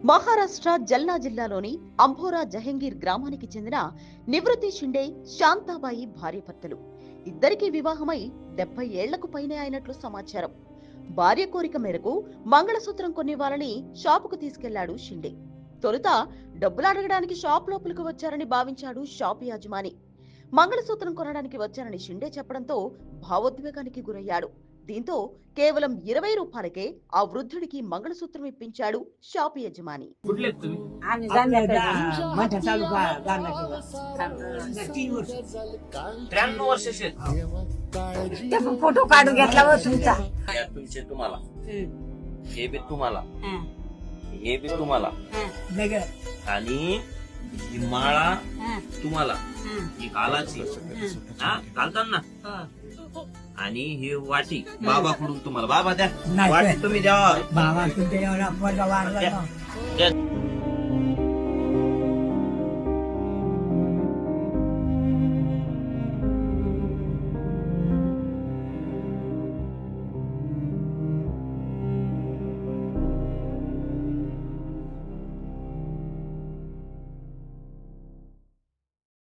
మహారాష్ట్ర జల్నా జిల్లాలోని అంభోరా జహంగీర్ గ్రామానికి చెందిన నివృత్తి షిండే, శాంతాబాయి భార్యాభర్తలు. ఇద్దరికీ వివాహమై 70 ఏళ్లకు పైనే అయినట్లు సమాచారం. భార్య కోరిక మేరకు మంగళసూత్రం కొనివ్వాలని షాపుకు తీసుకెళ్లాడు షిండే. తొలుత డబ్బులు అడగడానికి షాప్ లోపలికి వచ్చారని భావించాడు షాపు యాజమాని. మంగళసూత్రం కొనడానికి వచ్చారని షిండే చెప్పడంతో భావోద్వేగానికి గురయ్యాడు. దీంతో కేవలం 20 రూపాయలకే ఆ వృద్ధుడికి మంగళసూత్రం ఇప్పించాడు షాపు యజమాని. फोटो काढून घेतला तुमचा तुमचे तुम्हाला हे बी तुम्हाला हे बी तुम्हाला आणि ही माळा तुम्हाला ही घालाची घालताना आणि ही वाटी बाबाकडून तुम्हाला. बाबा द्या वाटी तुम्ही द्या. बाबा तुमच्या एवढा वाढला